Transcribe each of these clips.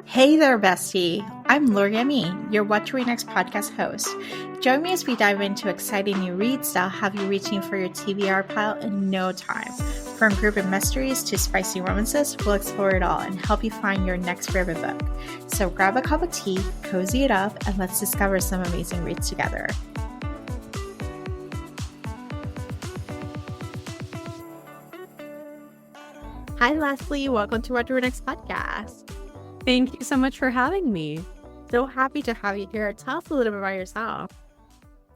Hey there, bestie. I'm Lori Me, your What to Read Next podcast host. Join me as we dive into exciting new reads that'll have you reaching for your TBR pile in no time. From urban mysteries to spicy romances, we'll explore it all and help you find your next favorite book. So grab a cup of tea, cozy it up, and let's discover some amazing reads together. Hi, Leslie. Welcome to What to Read Next podcast. Thank you so much for having me. So happy to have you here. Tell us a little bit about yourself.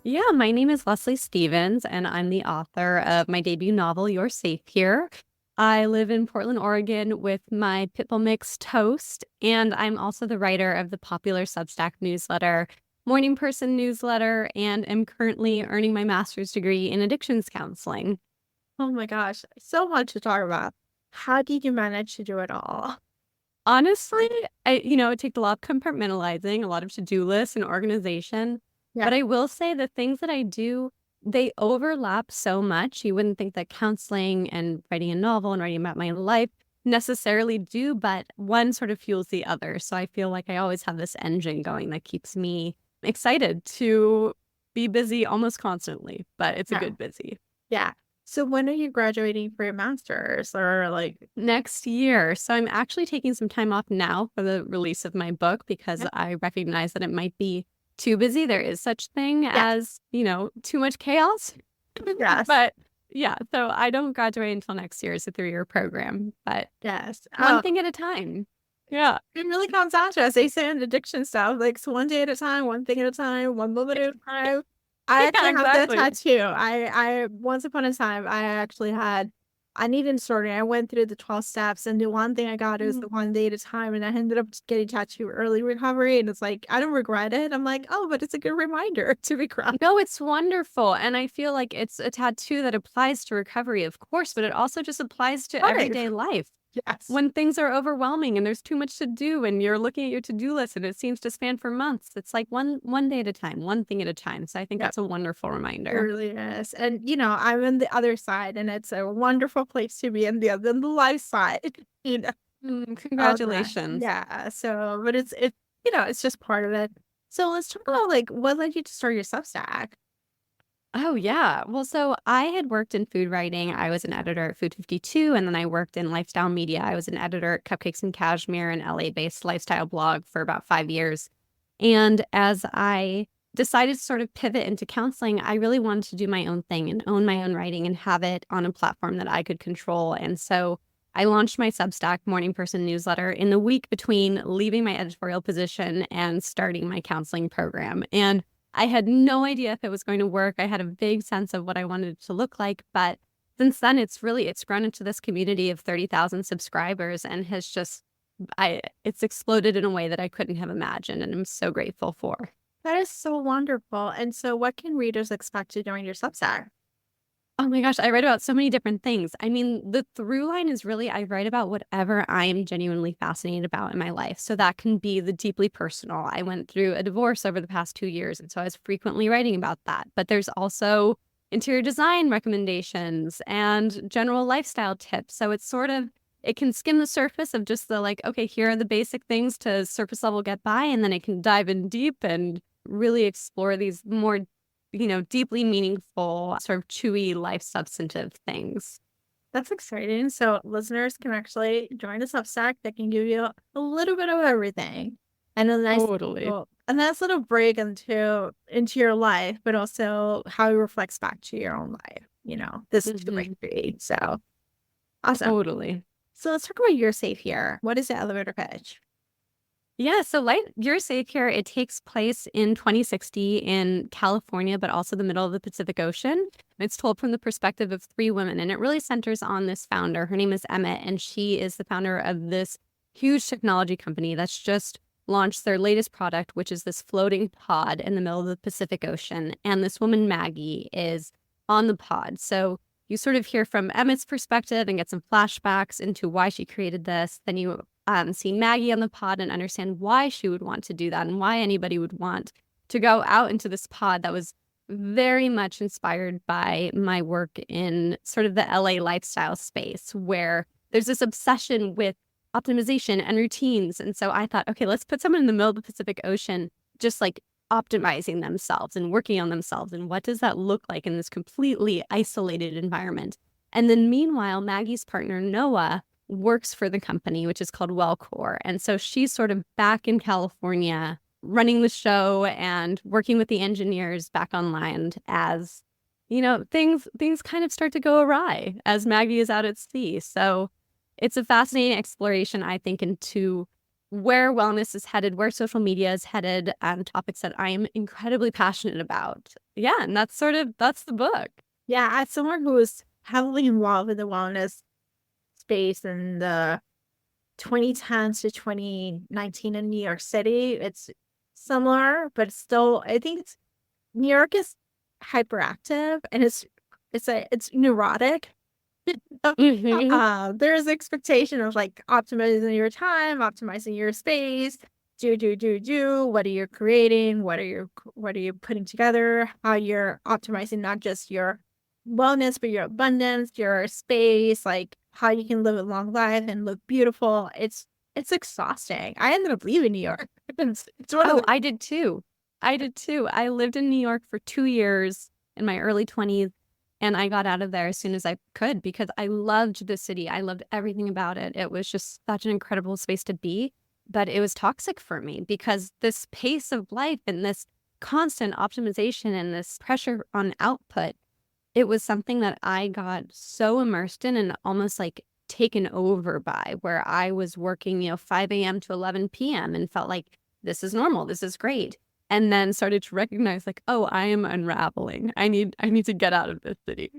Yeah, my name is Leslie Stevens, and I'm the author of my debut novel, You're Safe Here. I live in Portland, Oregon with my pitbull mix Toast, and I'm also the writer of the popular Substack newsletter, Morning Person newsletter, and am currently earning my master's degree in addictions counseling. Oh my gosh, so much to talk about. How did you manage to do it all? Honestly, it takes a lot of compartmentalizing, a lot of to-do lists and organization. Yeah. But I will say the things that I do, they overlap so much. You wouldn't think that counseling and writing a novel and writing about my life necessarily do, but one sort of fuels the other. So I feel like I always have this engine going that keeps me excited to be busy almost constantly, but it's a good busy. Yeah. So when are you graduating for your master's or next year? So I'm actually taking some time off now for the release of my book because I recognize that it might be too busy. There is such thing as, too much chaos. Yes. But yeah, so I don't graduate until next year. It's a 3-year program, but yes, one thing at a time. Yeah. It really comes down to, as they say in addiction stuff, so one day at a time, one thing at a time, one moment at a time. I actually have that tattoo. I once upon a time, I needed starting. I went through the 12 steps, and the one thing I got is the one day at a time, and I ended up getting tattooed early recovery, and it's like, I don't regret it. I'm like, oh, but it's a good reminder to be grounded. No, it's wonderful. And I feel like it's a tattoo that applies to recovery, of course, but it also just applies to everyday life. Yes. When things are overwhelming and there's too much to do and you're looking at your to-do list and it seems to span for months, it's like one day at a time, one thing at a time. So I think that's a wonderful reminder. It really is. And, I'm in the other side, and it's a wonderful place to be in the life side, Congratulations. Yeah. So, but it's just part of it. So let's talk about what led you to start your Substack. Oh, yeah. Well, so I had worked in food writing. I was an editor at Food 52, and then I worked in lifestyle media. I was an editor at Cupcakes and Cashmere, an LA-based lifestyle blog for about 5 years. And as I decided to sort of pivot into counseling, I really wanted to do my own thing and own my own writing and have it on a platform that I could control. And so I launched my Substack Morning Person newsletter in the week between leaving my editorial position and starting my counseling program. And I had no idea if it was going to work. I had a vague sense of what I wanted it to look like, but since then it's grown into this community of 30,000 subscribers and has just, it's exploded in a way that I couldn't have imagined, and I'm so grateful for. That is so wonderful. And so what can readers expect to join your Substack? Oh my gosh, I write about so many different things. I mean, the through line is really I write about whatever I am genuinely fascinated about in my life. So that can be the deeply personal. I went through a divorce over the past 2 years, and so I was frequently writing about that. But there's also interior design recommendations and general lifestyle tips. So it's it can skim the surface of just the okay, here are the basic things to surface level get by, and then it can dive in deep and really explore these more deeply meaningful, sort of chewy, life substantive things. That's exciting. So listeners can actually join a Substack that can give you a little bit of everything, and a nice little break into your life, but also how it reflects back to your own life. This is the right read. So awesome. Totally. So let's talk about You're Safe Here. What is the elevator pitch? Yeah, so You're Safe Here, it takes place in 2060 in California, but also the middle of the Pacific Ocean. It's told from the perspective of 3 women, and it really centers on this founder. Her name is Emmett, and she is the founder of this huge technology company that's just launched their latest product, which is this floating pod in the middle of the Pacific Ocean. And this woman, Maggie, is on the pod. So you sort of hear from Emmett's perspective and get some flashbacks into why she created this. Then you see Maggie on the pod and understand why she would want to do that and why anybody would want to go out into this pod that was very much inspired by my work in sort of the LA lifestyle space where there's this obsession with optimization and routines. And so I thought, okay, let's put someone in the middle of the Pacific Ocean, just like optimizing themselves and working on themselves. And what does that look like in this completely isolated environment? And then meanwhile, Maggie's partner, Noah, works for the company, which is called Wellcore. And so she's sort of back in California running the show and working with the engineers back on land as, things kind of start to go awry as Maggie is out at sea. So it's a fascinating exploration, I think, into where wellness is headed, where social media is headed, and topics that I am incredibly passionate about. Yeah, and that's the book. Yeah, as someone who was heavily involved in the wellness space in the 2010s to 2019 in New York City, it's similar, but still, I think New York is hyperactive and it's neurotic. There's expectation of like optimizing your time, optimizing your space, do. What are you creating? What are you putting together? How you're optimizing not just your wellness, but your abundance, your space, like how you can live a long life and look beautiful. It's exhausting. I ended up leaving New York. It's one of the I did too. I lived in New York for 2 years in my early 20s, and I got out of there as soon as I could because I loved the city. I loved everything about it. It was just such an incredible space to be, but it was toxic for me because this pace of life and this constant optimization and this pressure on output, it was something that I got so immersed in and almost like taken over by, where I was working, 5 a.m. to 11 p.m. and felt like this is normal, this is great. And then started to recognize like, oh, I am unraveling. I need to get out of this city.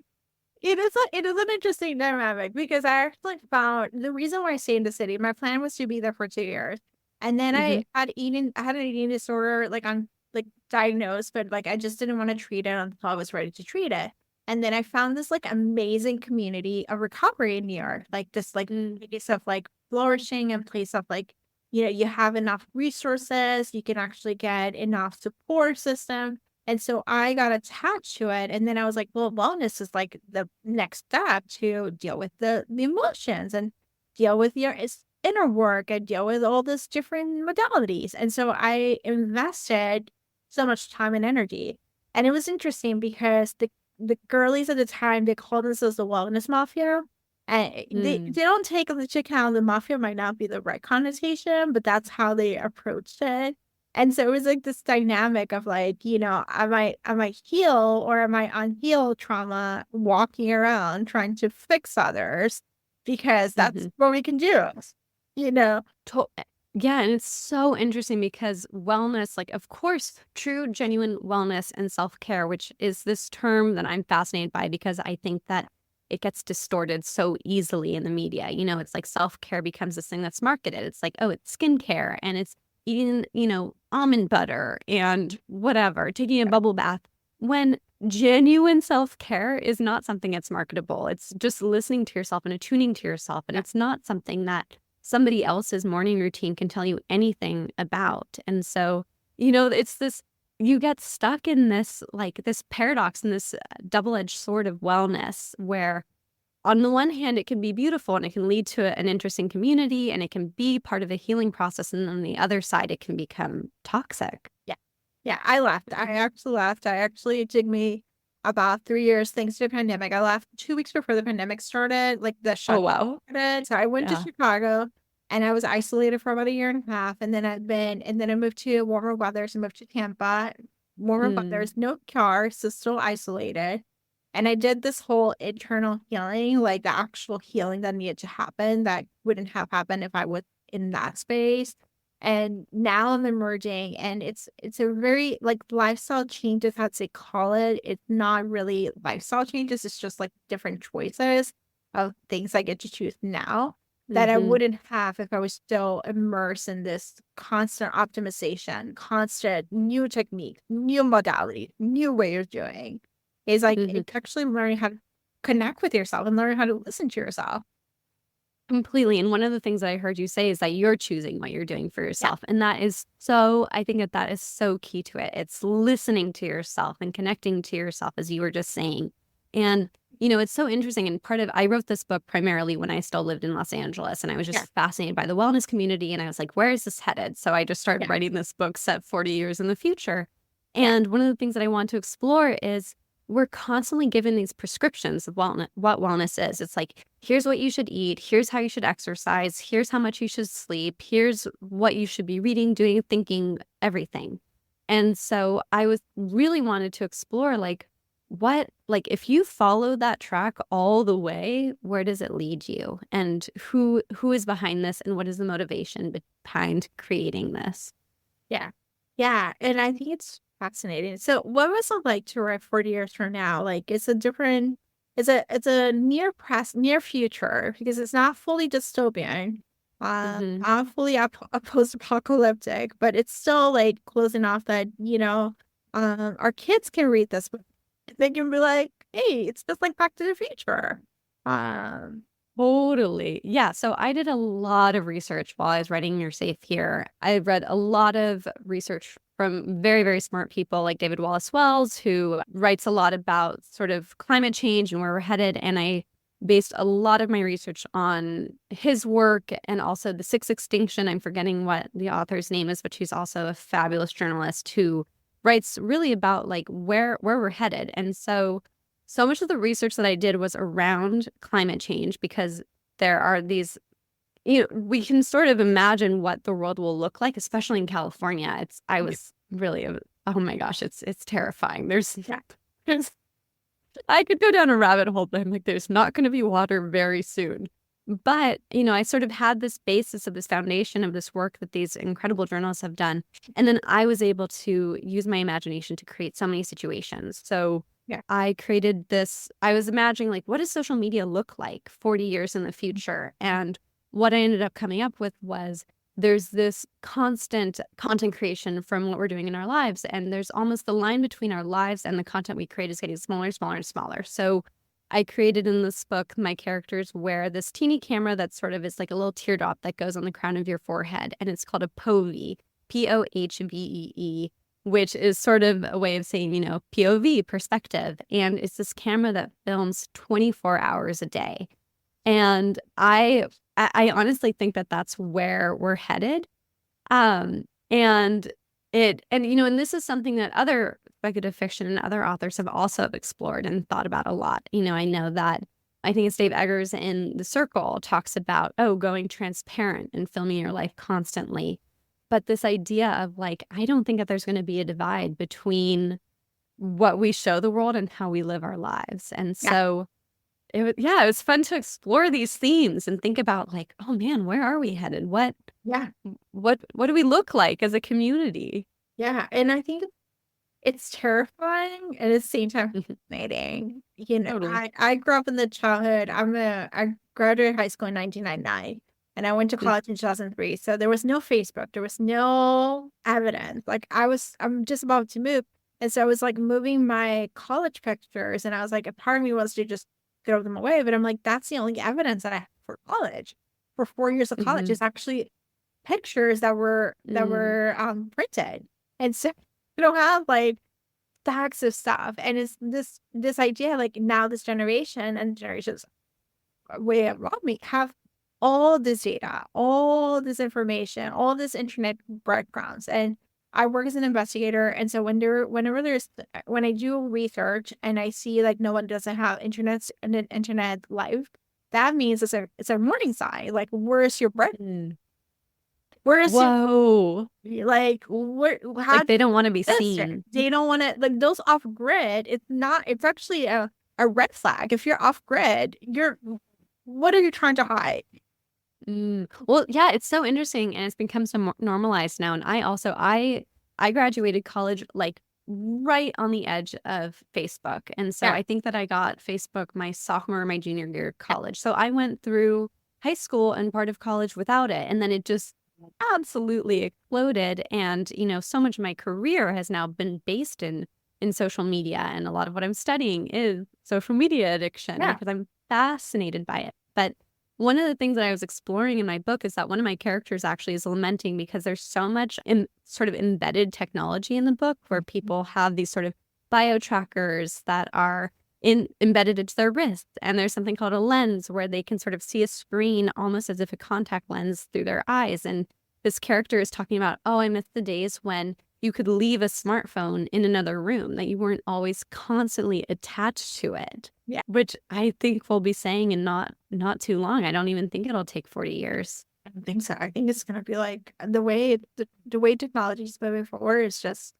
it is an interesting dynamic because I actually found the reason why I stayed in the city, my plan was to be there for 2 years. And then I had an eating disorder, like on like diagnosed, but like I just didn't want to treat it until I was ready to treat it. And then I found this like amazing community of recovery in New York, like this like place of like flourishing and place of like, you have enough resources, you can actually get enough support system. And so I got attached to it. And then I was like, well, wellness is like the next step to deal with the emotions and deal with your inner work and deal with all these different modalities. And so I invested so much time and energy. And it was interesting because the girlies at the time, they called themselves the wellness mafia. And they don't take into account the mafia might not be the right connotation, but that's how they approached it. And so it was like this dynamic of like, am I heal or am I unhealed trauma walking around trying to fix others because that's what we can do, you know? To- yeah, and it's so interesting because wellness, like, of course, true, genuine wellness and self-care, which is this term that I'm fascinated by because I think that it gets distorted so easily in the media. It's like self-care becomes this thing that's marketed. It's like, oh, it's skincare and it's eating, almond butter and whatever, taking a bubble bath. When genuine self-care is not something that's marketable. It's just listening to yourself and attuning to yourself. And it's not something that somebody else's morning routine can tell you anything about. And so, it's this, you get stuck in this, like this paradox and this double-edged sword of wellness where on the one hand, it can be beautiful and it can lead to an interesting community and it can be part of a healing process. And on the other side, it can become toxic. Yeah. Yeah. I left. I actually left. It took me about 3 years thanks to the pandemic. I left 2 weeks before the pandemic started, like the shutdown wow. started. So I went to Chicago and I was isolated for about a year and a half. And then I moved to warmer weather. So I moved to Tampa, warmer weathers, no car, so still isolated. And I did this whole internal healing, like the actual healing that needed to happen that wouldn't have happened if I was in that space. And now I'm emerging and it's a very like lifestyle changes, as they call it. It's not really lifestyle changes, it's just like different choices of things I get to choose now that I wouldn't have if I was still immersed in this constant optimization, constant new technique, new modality, new way of doing. It's like it's actually learning how to connect with yourself and learn how to listen to yourself. Completely. And one of the things that I heard you say is that you're choosing what you're doing for Yeah. yourself. And that is so, I think that that is so key to it. It's listening to yourself and connecting to yourself, as you were just saying. And, it's so interesting. And I wrote this book primarily when I still lived in Los Angeles, and I was Yeah. just fascinated by the wellness community. And I was like, where is this headed? So I just started Yeah. writing this book set 40 years in the future. Yeah. And one of the things that I want to explore is we're constantly given these prescriptions of what wellness is. It's like, here's what you should eat, here's how you should exercise, here's how much you should sleep, here's what you should be reading, doing, thinking, everything. And so I was really wanted to explore if you follow that track all the way, where does it lead you? And who is behind this, and what is the motivation behind creating this? Yeah. Yeah. And I think it's fascinating. So what was it like to write 40 years from now? Like it's a near future because it's not fully dystopian. Hmm. Not fully post-apocalyptic, but it's still like closing off that, our kids can read this book. They can be like, hey, it's just like Back to the Future. Um, Totally. Yeah. So I did a lot of research while I was writing You're Safe Here. I read a lot of research from very, very smart people like David Wallace Wells, who writes a lot about sort of climate change and where we're headed. And I based a lot of my research on his work and also the sixth extinction. I'm forgetting what the author's name is, but she's also a fabulous journalist who writes really about like where we're headed. And so much of the research that I did was around climate change because there are these, we can sort of imagine what the world will look like, especially in California. I was really, oh my gosh, it's terrifying. There's, I could go down a rabbit hole, but I'm like, there's not going to be water very soon. But, I sort of had this basis of this foundation of this work that these incredible journalists have done. And then I was able to use my imagination to create so many situations. So yeah. I created this, I was imagining like, what does social media look like 40 years in the future? And what I ended up coming up with was there's this constant content creation from what we're doing in our lives. And there's almost the line between our lives and the content we create is getting smaller, smaller, and smaller. So I created in this book, my characters wear this teeny camera that sort of is like a little teardrop that goes on the crown of your forehead. And it's called a POVE, POHVEE, which is sort of a way of saying, POV, perspective. And it's this camera that films 24 hours a day. And I honestly think that that's where we're headed. And and this is something that other speculative fiction and other authors have also explored and thought about a lot. I know that I think it's Dave Eggers in The Circle talks about, going transparent and filming your life constantly. But this idea of like, I don't think that there's going to be a divide between what we show the world and how we live our lives. And Yeah. so it was fun to explore these themes and think about like, oh man, where are we headed? Yeah. What do we look like as a community? Yeah. And I think it's terrifying and at the same time Mhm. fascinating. Totally. I grew up in the childhood. I graduated high school in 1999 and I went to Mm. college in 2003. So there was no Facebook. There was no evidence. Like I'm just about to move. And so I was like moving my college pictures and I was like, a part of me wants to just throw them away. But I'm like, that's the only evidence that I have for college. For 4 years of college Mhm. is actually pictures that were Mm. printed. And so we don't have like stacks of stuff. And it's this idea, like now this generation and generations way around me have all this data, all this information, all this internet breadcrumbs. And I work as an investigator. And so when I do research and I see like no one doesn't have internet life, that means it's a warning sign. Like, where's your bread? Mm. Where's your Whoa. like where how Like they don't want to be this shit. seen. They don't want to like those off grid. It's actually a red flag. If you're off grid, what are you trying to hide? Mm. Well, yeah, it's so interesting and it's become so normalized now. And I graduated college like right on the edge of Facebook. And so Yeah. I think that I got Facebook my sophomore or my junior year of college. So I went through high school and part of college without it. And then it just absolutely exploded. And, so much of my career has now been based in social media. And a lot of what I'm studying is social media addiction Yeah. because I'm fascinated by it. But one of the things that I was exploring in my book is that one of my characters actually is lamenting because there's so much sort of embedded technology in the book where people have these sort of bio trackers that are embedded into their wrist. And there's something called a lens where they can sort of see a screen almost as if a contact lens through their eyes. And this character is talking about, oh, I miss the days when you could leave a smartphone in another room, that you weren't always constantly attached to it. Yeah. Which I think we'll be saying in not too long. I don't even think it'll take 40 years. I don't think so. I think it's going to be like the way technology is moving forward is just,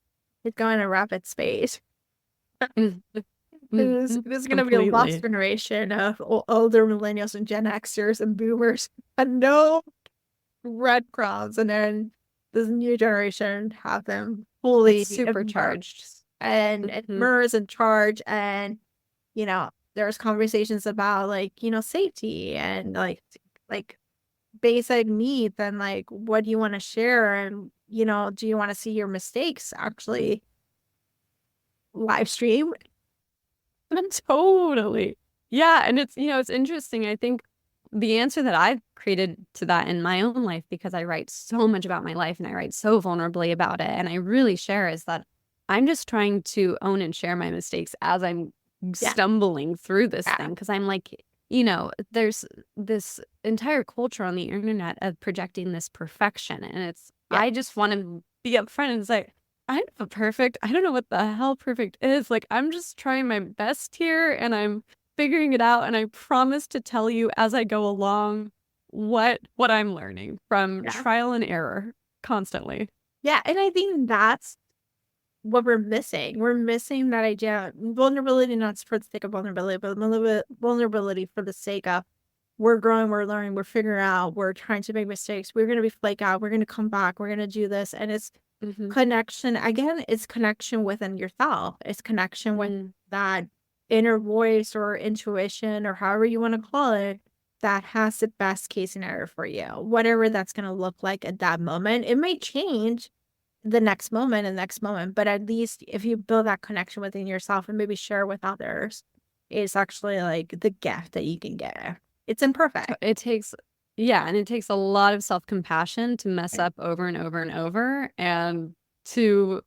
it's going at a rapid speed. There's going to be a lost generation of older millennials and Gen Xers and boomers and no breadcrumbs, and then this new generation have them fully supercharged and Murr's in charge. And there's conversations about safety and like basic needs and like what do you want to share, and do you want to see your mistakes actually live stream? Totally. Yeah. And it's interesting. I think the answer that I've created to that in my own life, because I write so much about my life and I write so vulnerably about it, and I really share, is that I'm just trying to own and share my mistakes as I'm stumbling through this thing. Because I'm like, there's this entire culture on the internet of projecting this perfection. And I just want to be upfront and say, I'm not perfect. I don't know what the hell perfect is. Like, I'm just trying my best here and I'm figuring it out. And I promise to tell you as I go along what I'm learning from trial and error constantly. Yeah. And I think that's what we're missing. We're missing that idea. Vulnerability, not for the sake of vulnerability, but vulnerability for the sake of we're growing, we're learning, we're figuring out, we're trying to make mistakes. We're going to be flake out. We're going to come back. We're going to do this. And it's connection. Again, it's connection within yourself. It's connection with that inner voice or intuition or however you want to call it, that has the best case scenario for you. Whatever that's going to look like at that moment. It may change the next moment, but at least if you build that connection within yourself and maybe share with others, it's actually like the gift that you can get. It's imperfect. It takes a lot of self-compassion to mess up over and over and over, and to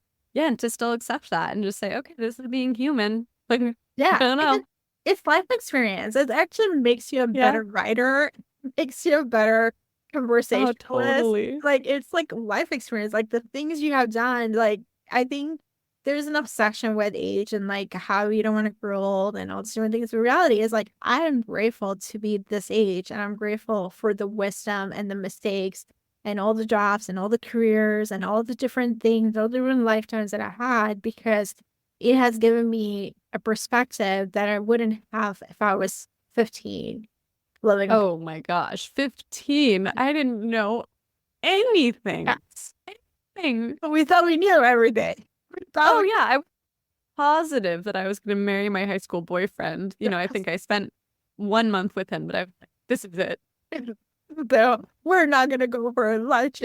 still accept that and just say, okay, this is being human. Like, I don't know. It's life experience. It actually makes you a better writer, makes you a better conversationalist. Oh, totally. Like, it's like life experience, like the things you have done. Like, I think there's an obsession with age and like how you don't want to grow old and all these different things. The reality is, like, I am grateful to be this age, and I'm grateful for the wisdom and the mistakes and all the jobs and all the careers and all the different things, all the different lifetimes that I had, because it has given me a perspective that I wouldn't have if I was 15 living. Oh my gosh, 15. I didn't know anything. Anything. We thought we knew everything. I was positive that I was going to marry my high school boyfriend. I think I spent 1 month with him, but this is it. So we're not going to go for a lunch.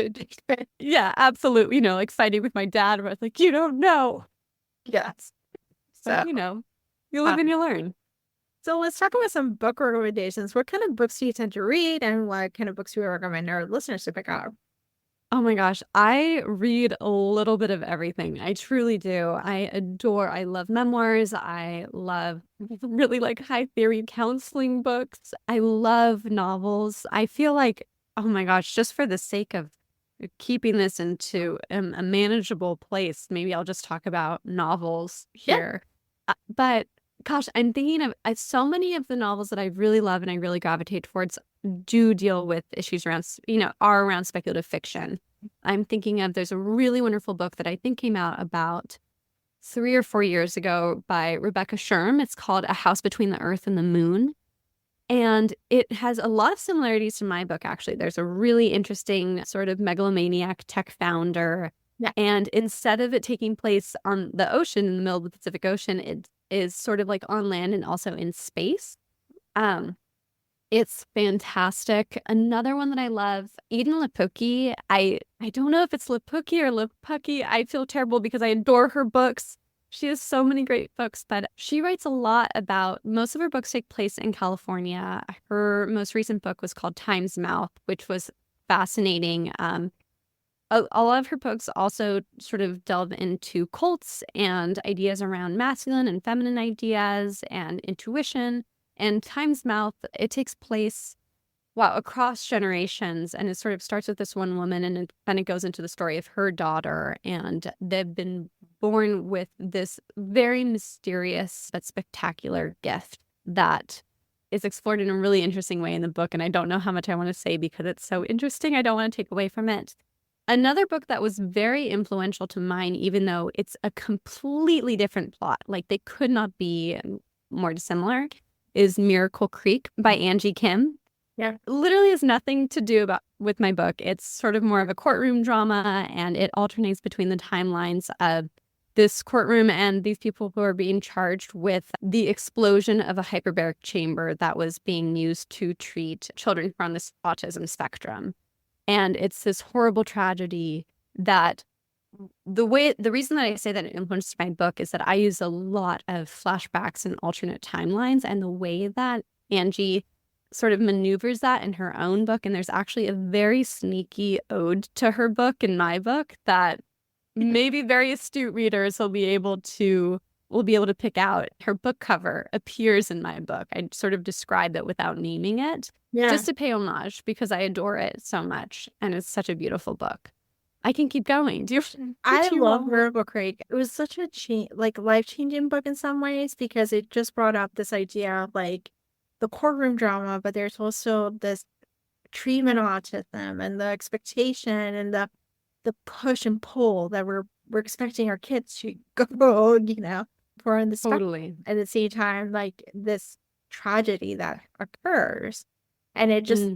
Yeah, absolutely. Like fighting with my dad, where I was like, you don't know. Yes. So, you live and you learn. So let's talk about some book recommendations. What kind of books do you tend to read, and what kind of books do you recommend our listeners to pick up? Oh my gosh, I read a little bit of everything. I truly do. I love memoirs. I love really like high theory counseling books. I love novels. I feel like, oh my gosh, just for the sake of keeping this into a manageable place, maybe I'll just talk about novels here. But gosh, I'm thinking of so many of the novels that I really love and I really gravitate towards do deal with issues around, are around speculative fiction. I'm thinking of, there's a really wonderful book that I think came out about 3 or 4 years ago by Rebecca Sherm. It's called A House Between the Earth and the Moon. And it has a lot of similarities to my book, actually. There's a really interesting sort of megalomaniac tech founder. Yeah. And instead of it taking place on the ocean, in the middle of the Pacific Ocean, it is sort of like on land and also in space. It's fantastic. Another one that I love, Eden Lepucki. I don't know if it's Lepucki or Lepucki. I feel terrible because I adore her books. She has so many great books, but she writes a lot about, most of her books take place in California. Her most recent book was called Time's Mouth, which was fascinating. A lot of her books also sort of delve into cults and ideas around masculine and feminine ideas and intuition. And Time's Mouth, it takes place, wow, across generations. And it sort of starts with this one woman, and then it goes into the story of her daughter. And they've been born with this very mysterious but spectacular gift that is explored in a really interesting way in the book. And I don't know how much I want to say because it's so interesting. I don't want to take away from it. Another book that was very influential to mine, even though it's a completely different plot, like they could not be more dissimilar, is Miracle Creek by Angie Kim. Yeah. Literally has nothing to do with my book. It's sort of more of a courtroom drama, and it alternates between the timelines of this courtroom and these people who are being charged with the explosion of a hyperbaric chamber that was being used to treat children who are on this autism spectrum. And it's this horrible tragedy that the reason that I say that it influenced my book is that I use a lot of flashbacks and alternate timelines, and the way that Angie sort of maneuvers that in her own book. And there's actually a very sneaky ode to her book in my book that maybe very astute readers will be able to pick out. Her book cover appears in my book. I sort of describe it without naming it, just to pay homage because I adore it so much, and it's such a beautiful book. I can keep going. I love Miracle Creek. It was such a life-changing book in some ways because it just brought up this idea of like the courtroom drama, but there's also this treatment of autism and the expectation and the push and pull that we're expecting our kids to go, for in the Totally. At the same time, like this tragedy that occurs. And it just,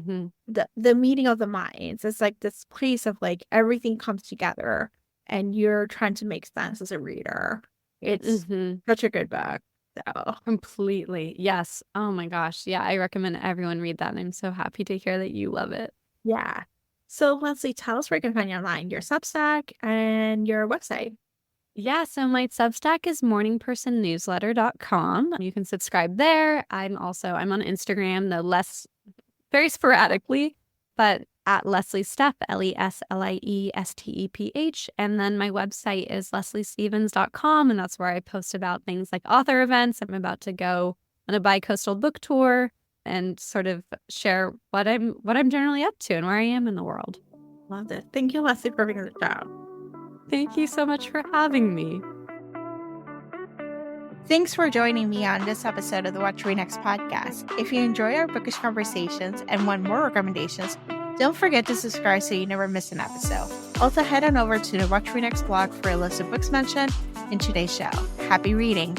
the meeting of the minds, it's like this place of like everything comes together and you're trying to make sense as a reader. It's such a good book. So. Completely. Yes. Oh my gosh. Yeah, I recommend everyone read that. And I'm so happy to hear that you love it. Yeah. So Leslie, tell us where you can find you online, your Substack and your website. Yeah, so my Substack is morningpersonnewsletter.com. You can subscribe there. I'm on Instagram, very sporadically, but at Leslie Stepp, LESLIESTEPH. And then my website is lesliestevens.com, and that's where I post about things like author events. I'm about to go on a bi-coastal book tour and sort of share what I'm generally up to and where I am in the world. Love it. Thank you, Leslie, for being on the show. Thank you so much for having me. Thanks for joining me on this episode of the What to Read Next podcast. If you enjoy our bookish conversations and want more recommendations, don't forget to subscribe so you never miss an episode. Also, head on over to the What to Read Next blog for a list of books mentioned in today's show. Happy reading!